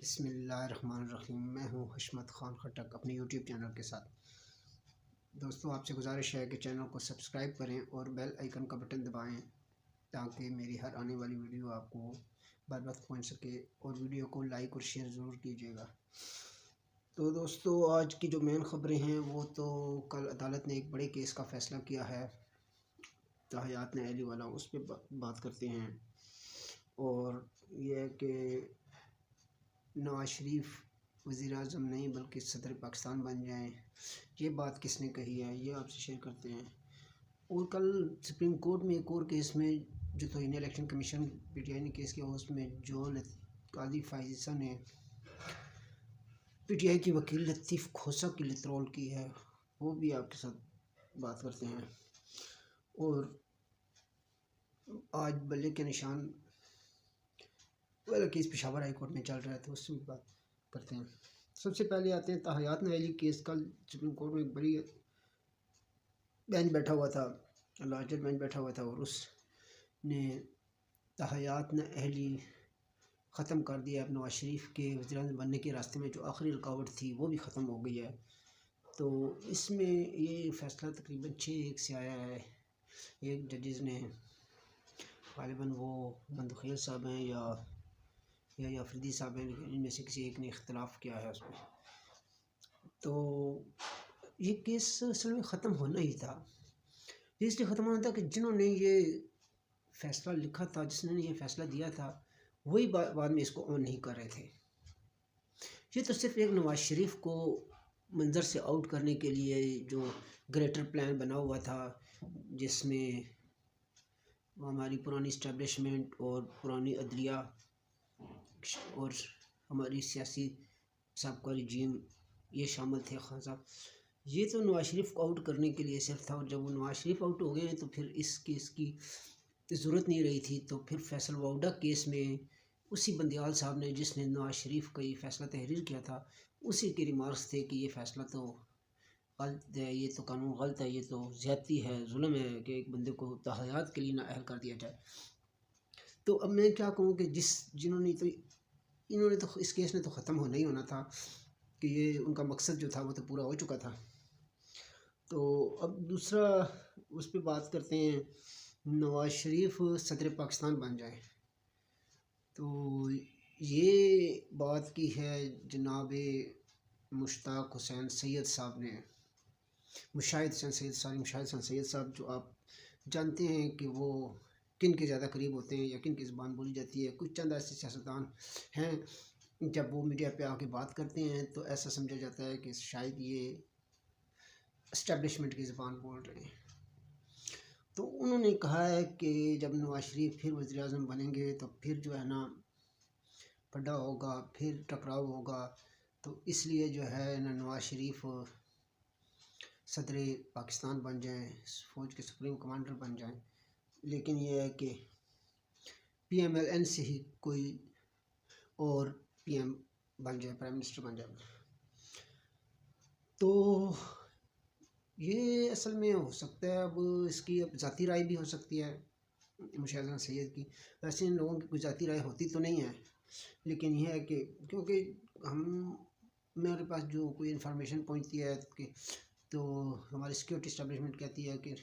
बिस्मिल्लाहिर्रहमानिर्रहीम। मैं हूं हशमत ख़ान खट्टक अपने यूट्यूब चैनल के साथ। दोस्तों, आपसे गुजारिश है कि चैनल को सब्सक्राइब करें और बेल आइकन का बटन दबाएं ताकि मेरी हर आने वाली वीडियो आपको बर वक्त पहुँच सके, और वीडियो को लाइक और शेयर ज़रूर कीजिएगा। तो दोस्तों, आज की जो मेन ख़बरें हैं वो तो कल अदालत ने एक बड़े केस का फ़ैसला किया है, ताहयात अहली वाला, उस पर बात करते हैं। और यह है कि नवाज शरीफ वज़ीर-ए-आज़म नहीं बल्कि सदर पाकिस्तान बन जाएं, ये बात किसने कही है, ये आपसे शेयर करते हैं। और कल सुप्रीम कोर्ट में एक और केस में जो तो इलेक्शन कमीशन पीटीआई ने केस किया, उसमें जो कादी फाइजा ने पीटीआई की वकील लतीफ़ खोसा की लितरोल की है, वो भी आपके साथ बात करते हैं। और आज बल्ले के निशान वाला केस पेशावर हाई कोर्ट में चल रहा है, तो उससे भी बात करते हैं। सबसे पहले आते हैं ताहयात अहली केस। कल सुप्रीम कोर्ट में एक बड़ी बेंच बैठा हुआ था, लार्जर बेंच बैठा हुआ था, और उसने ताहयात अहली ख़त्म कर दिया। अब नवाज शरीफ के वज़ीर-ए-आज़म बनने के रास्ते में जो आखिरी रुकावट थी वो भी ख़त्म हो गई है। तो इसमें ये फ़ैसला तकरीबन 6-1 से आया है। एक जजेज़ ने, ग़ालिबन वो मंदखिल साहब हैं या अफरीदी साहब हैं, लेकिन इनमें से किसी एक ने इख्तलाफ किया है उसमें। तो ये केस असल में ख़त्म होना ही था। इसलिए ख़त्म होना था कि जिन्होंने ये फ़ैसला लिखा था, जिसने ये फ़ैसला दिया था, वही बाद में इसको ऑन नहीं कर रहे थे। ये तो सिर्फ एक नवाज शरीफ को मंजर से आउट करने के लिए जो ग्रेटर प्लान बना हुआ था, जिसमें हमारी पुरानी इस्टेब्लिशमेंट और पुरानी अदलिया और हमारी सियासी सबका रिजीम ये शामिल थे। खान साहब, ये तो नवाज शरीफ को आउट करने के लिए सिर्फ था, और जब वो नवाज शरीफ आउट हो गए तो फिर इस केस की ज़रूरत नहीं रही थी। तो फिर फैसल वाउडा केस में उसी बंदियाल साहब ने, जिसने नवाज शरीफ का ये फ़ैसला तहरीर किया था, उसी के रिमार्क्स थे कि ये फ़ैसला तो गलत है, ये तो कानून गलत है, ये तो ज़्यादती है, जुल्म है कि एक बंदे को ताहयात के लिए नाअहल कर दिया जाए। तो अब मैं क्या कहूँ कि इन्होंने तो इस केस ने तो ख़त्म होना ही होना था, कि ये उनका मकसद जो था वो तो पूरा हो चुका था। तो अब दूसरा उस पर बात करते हैं, नवाज शरीफ सदर पाकिस्तान बन जाए। तो ये बात की है जनाब मुश्ताक हुसैन सैयद साहब ने, मुशाहिद हुसैन सैयद साहब, जो आप जानते हैं कि वो किन के ज़्यादा करीब होते हैं या किन की ज़बान बोली जाती है। कुछ चंद ऐसे सियासतदान हैं, जब वो मीडिया पे आके बात करते हैं तो ऐसा समझा जाता है कि शायद ये इस्टेब्लिशमेंट की ज़बान बोल रहे हैं। तो उन्होंने कहा है कि जब नवाज शरीफ फिर वज़ीर-ए-आज़म बनेंगे तो फिर जो है ना पड्डा होगा, फिर टकराव होगा। तो इसलिए जो है ना नवाज शरीफ सदर पाकिस्तान बन जाएं, फ़ौज के सुप्रीम कमांडर बन जाएं। लेकिन यह है कि PMLN से ही कोई और PM बन जाए, प्राइम मिनिस्टर बन जाए। तो ये असल में हो सकता है, अब इसकी अब ज़ाती राय भी हो सकती है मुशाहिद हुसैन सैयद की। वैसे इन लोगों की कोई ज़ाती राय होती तो नहीं है, लेकिन यह है कि क्योंकि मेरे पास जो कोई इन्फॉर्मेशन पहुंचती है कि तो हमारी सिक्योरिटी इस्टेब्लिशमेंट कहती है कि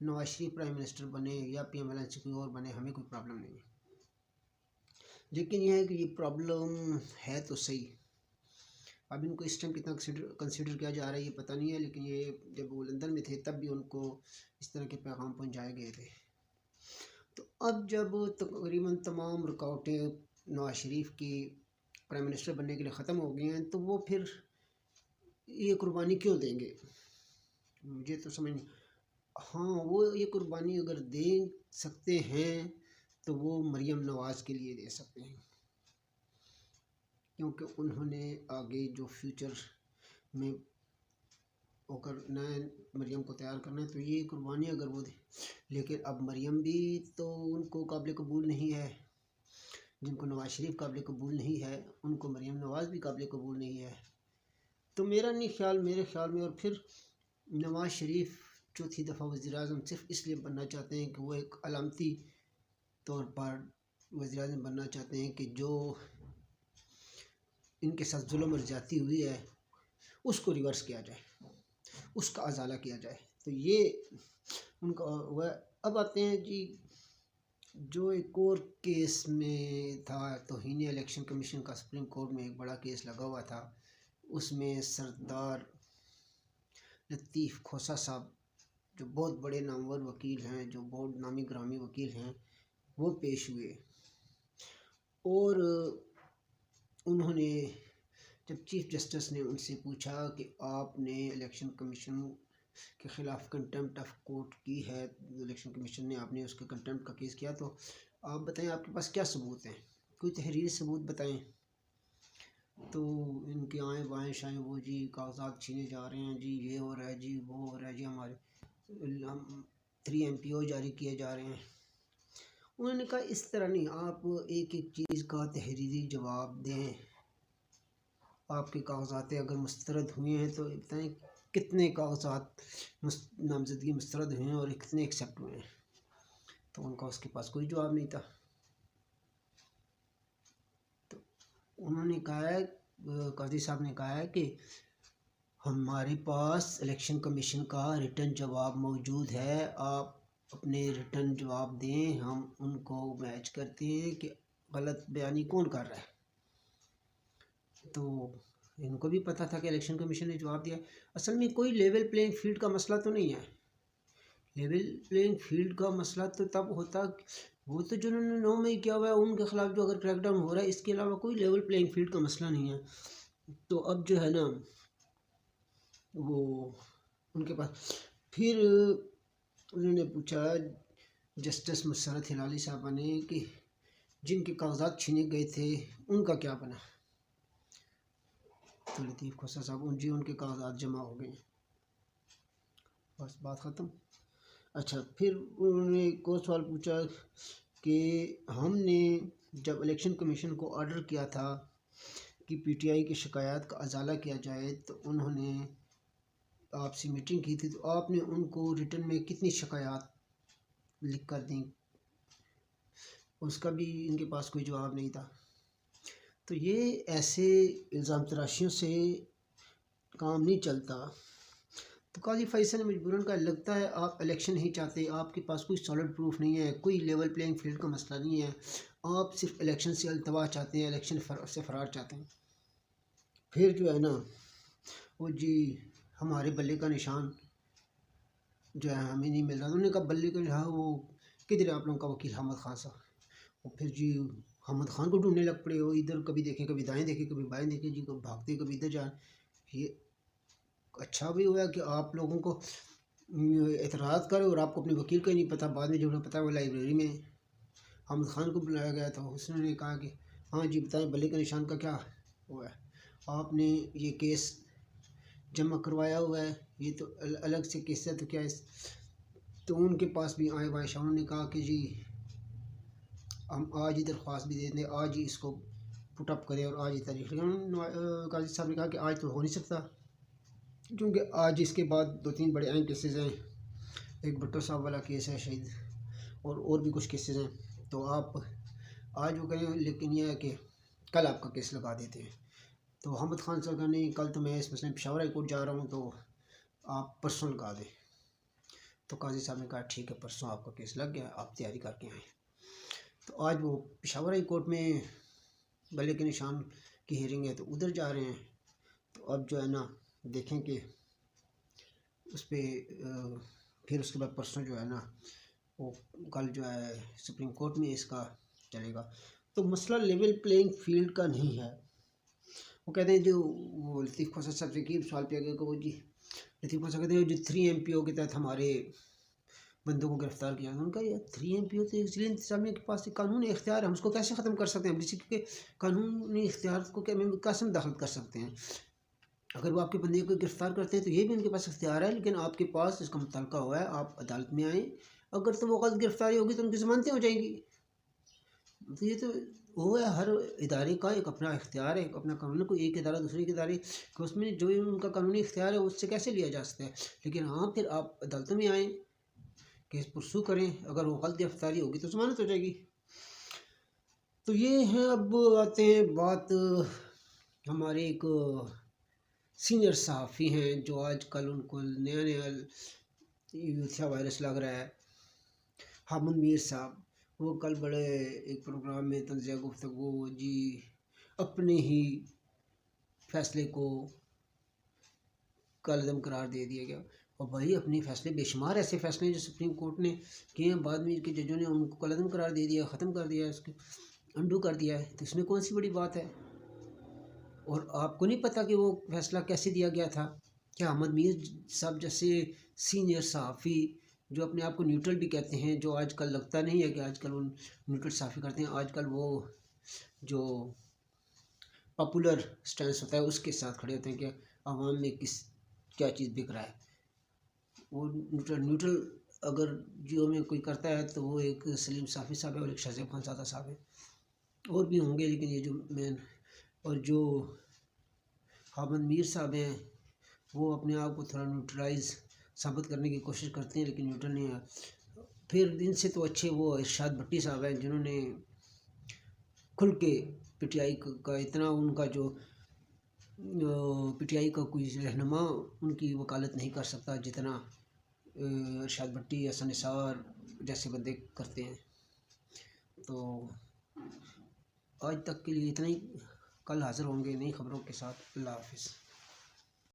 नवाज शरीफ प्राइम मिनिस्टर बने या PMLN से कोई और बने, हमें कोई प्रॉब्लम नहीं है। लेकिन यह है कि ये प्रॉब्लम है तो सही, अब इनको इस टाइम कितना कंसिडर किया जा रहा है ये पता नहीं है, लेकिन ये जब वो लंदन में थे तब भी उनको इस तरह के पैगाम पहुंचाए गए थे। तो अब जब तकरीबन तमाम रुकावटें नवाज शरीफ की प्राइम मिनिस्टर बनने के लिए ख़त्म हो गई हैं, तो वो फिर ये कुर्बानी क्यों देंगे, मुझे तो समझ नहीं। हाँ, वो ये कुर्बानी अगर दे सकते हैं तो वो मरियम नवाज़ के लिए दे सकते हैं, क्योंकि उन्होंने आगे जो फ्यूचर में होकर नए मरियम को तैयार करना है, तो ये कुर्बानी अगर वो दे। लेकिन अब मरियम भी तो उनको काबिल कबूल नहीं है, जिनको नवाज शरीफ काबिल कबूल नहीं है उनको मरियम नवाज़ भी काबिल कबूल नहीं है। तो मेरे ख्याल में, और फिर नवाज शरीफ चौथी दफ़ा वज़ीर-ए-आज़म सिर्फ इसलिए बनना चाहते हैं कि वो एक अलामती तौर पर वज़ीर-ए-आज़म बनना चाहते हैं कि जो इनके साथ जुल्म और ज़्यादती हुई है उसको रिवर्स किया जाए, उसका अजाला किया जाए। तो ये उनका वह। अब आते हैं जी, जो एक और केस में था तौहीन इलेक्शन कमीशन का, सुप्रीम कोर्ट में एक बड़ा केस लगा हुआ था। उसमें सरदार लतीफ़ खोसा साहब, जो बहुत बड़े नामवर वकील हैं, जो बहुत नामी ग्रामी वकील हैं, वो पेश हुए। और उन्होंने, जब चीफ जस्टिस ने उनसे पूछा कि आपने इलेक्शन कमीशन के ख़िलाफ़ कंटेम्प्ट ऑफ कोर्ट की है, इलेक्शन कमीशन ने आपने उसके कंटेम्प्ट का केस किया, तो आप बताएं आपके पास क्या सबूत हैं, कोई तहरीरी सबूत बताएं। तो इनके आएँ बाएँ शाएँ वो जी कागजात छीने जा रहे हैं जी, ये हो रहा है जी, वो हो रहा है जी, हमारे 3 MPO जारी किए जा रहे हैं। उन्होंने कहा इस तरह नहीं, आप एक एक चीज़ का तहरीरी जवाब दें। आपके कागजात अगर मुस्तरद हुए हैं तो बताएं कितने कागजात नामजदगी मुस्तरद हुए हैं और कितने एक्सेप्ट हुए हैं। तो उनका उसके पास कोई जवाब नहीं था। तो उन्होंने कहा है, काजी साहब ने कहा है कि हमारे पास इलेक्शन कमीशन का रिटर्न जवाब मौजूद है, आप अपने रिटर्न जवाब दें, हम उनको मैच करते हैं कि गलत बयानी कौन कर रहा है। तो इनको भी पता था कि इलेक्शन कमीशन ने जवाब दिया। असल में कोई लेवल प्लेइंग फील्ड का मसला तो नहीं है। लेवल प्लेइंग फील्ड का मसला तो तब होता, वो तो जिन्होंने 9 मई किया हुआ है उनके ख़िलाफ़ जो अगर क्रैकडाउन हो रहा है, इसके अलावा कोई लेवल प्लेइंग फील्ड का मसला नहीं है। तो अब जो है ना वो उनके पास, फिर उन्होंने पूछा जस्टिस मुसर्रत हिलाली साहबा ने कि जिनके कागजात छीने गए थे उनका क्या बना। तो लतीफ़ खोसा साहब जी उनके कागजात जमा हो गए, बस बात ख़त्म। अच्छा, फिर उन्होंने एक और सवाल पूछा कि हमने जब इलेक्शन कमीशन को ऑर्डर किया था कि PTI की शिकायत का अजाला किया जाए, तो उन्होंने आपसे मीटिंग की थी, तो आपने उनको रिटर्न में कितनी शिकायत लिख कर दी, उसका भी इनके पास कोई जवाब नहीं था। तो ये ऐसे इल्ज़ाम तराशियों से काम नहीं चलता। तो काजी फैसल ने मजबूरन का लगता है आप इलेक्शन नहीं चाहते, आपके पास कोई सॉलिड प्रूफ नहीं है, कोई लेवल प्लेइंग फील्ड का मसला नहीं है, आप सिर्फ इलेक्शन से अल्तवा चाहते हैं, इलेक्शन से फरार चाहते हैं। फिर जो है ना वो जी हमारे बल्ले का निशान जो है हमें नहीं मिल रहा। उन्होंने कहा बल्ले का निशान वो किधर है आप लोगों का वकील हमद खान साहब। और फिर जी हमद खान को ढूंढने लग पड़े, वो इधर कभी देखें कभी दाएँ देखें कभी बाएँ देखें जी, कभी भागते कभी इधर जाए। ये अच्छा भी हुआ कि आप लोगों को एतराज़ करे और आपको अपने वकील का ही नहीं पता, बाद में जो पता वो लाइब्रेरी में हमद खान को बुलाया गया था। उसने कहा कि हाँ जी बताएं बल्ले के निशान का क्या हुआ है, आपने ये केस जमा करवाया हुआ है, ये तो अलग से केस है, तो क्या इस। तो उनके पास भी आए बादशाह, उन्होंने कहा कि जी हम आज ही दरख्वास्त भी दे दें, आज ही इसको पुटअप करें और आज ही तारीख लेकिन काजी साहब ने कहा कि आज तो हो नहीं सकता, क्योंकि आज इसके बाद 2-3 बड़े अहम केसेस हैं। एक भुट्टो साहब वाला केस है शहीद, और भी कुछ केसेस हैं। तो आप आज वो करें, लेकिन यह है कि कल आपका केस लगा देते हैं। तो हमद खान साहब का नहीं, कल तो मैं इस मसले में पेशावर हाई कोर्ट जा रहा हूँ, तो आप परसों लगा दें। तो काजी साहब ने कहा ठीक है परसों आपका केस लग गया, आप तैयारी करके आएँ। तो आज वो पेशावर हाई कोर्ट में बल्ले के निशान की हियरिंग है, तो उधर जा रहे हैं। तो अब जो है ना देखें कि उस पर फिर उसके बाद परसों जो है ना वो कल जो है सुप्रीम कोर्ट में इसका चलेगा। तो मसला लेवल प्लेइंग फील्ड का नहीं है। वो कहते हैं जो वो लतीफ़ खोसा साहब से की सवाल पे गया कि वो जी लतीफ़ खोसा कहते हैं जो 3 MPO के तहत हमारे बंदों को गिरफ्तार किया। उनका ये 3 MPO तो जिले इंतजामिया के पास कानूनी इख्तियार है, हम उसको कैसे ख़त्म कर सकते हैं, हम किसी के कानूनी इख्तियार को कैसे दाखिल कर सकते हैं। अगर वो आपके बंदे को गिरफ्तार करते हैं तो ये भी उनके पास इख्तियार है, लेकिन आपके पास इसका मुतलका हुआ है, आप अदालत में आएँ। अगर तो वो गलत गिरफ्तारी होगी तो उनकी ज़मानतें हो जाएंगी। तो ये तो वो है, हर इदारे का एक अपना इख्तियार है, अपना कानून। कोई एक इदारा दूसरे के इदारे को उसमें जो उनका कानूनी इख्तियार है उससे कैसे लिया जा सकता है। लेकिन हाँ फिर आप अदालतों में आएँ, केस पुरसू करें, अगर वो गलत गिरफ्तारी होगी तो ज़मानत हो जाएगी। तो ये है। अब आते हैं बात हमारे एक सीनियर सहाफ़ी हैं जो आजकल उनको नया नया यूथिया वायरस लग रहा है, हामिद मीर साहब, वो कल बड़े एक प्रोग्राम में तंज़िया गुफ्तगू जी अपने ही फैसले को कलअदम करार दे दिया गया। और भाई अपने फैसले बेशुमार ऐसे फैसले हैं जो सुप्रीम कोर्ट ने किए हैं, बाद में के जजों ने उनको कलअदम करार दे दिया, ख़त्म कर दिया, उसको अंडू कर दिया है, तो इसमें कौन सी बड़ी बात है। और आपको नहीं पता कि वो फैसला कैसे दिया गया था? क्या अहमद मीर साहब जैसे सीनियर सहाफ़ी जो अपने आप को न्यूट्रल भी कहते हैं, जो आजकल लगता नहीं है कि आजकल वो न्यूट्रल सहाफ़ी करते हैं, आजकल वो जो पॉपुलर स्टैंस होता है उसके साथ खड़े होते हैं कि आवाम में क्या चीज़ बिक रहा है। वो न्यूट्रल अगर जियो में कोई करता है तो वो एक सलीम साफ़ी साहब है और एक शहज़ैब खानज़ादा साहब है, और भी होंगे, लेकिन ये जो मेन और जो हामिद मीर साहब हैं वो अपने आप को थोड़ा न्यूट्रलाइज साबित करने की कोशिश करते हैं, लेकिन न्यूट्रल नहीं है। फिर इनसे तो अच्छे वो इरशाद भट्टी साहब हैं जिन्होंने खुल के पीटीआई का इतना उनका जो पीटीआई का कोई रहनुमा उनकी वकालत नहीं कर सकता जितना इरशाद भट्टी, हसन निसार जैसे बंदे करते हैं। तो आज तक के लिए इतना ही, कल हाज़िर होंगे नई खबरों के साथ। अल्लाह हाफ़िज़।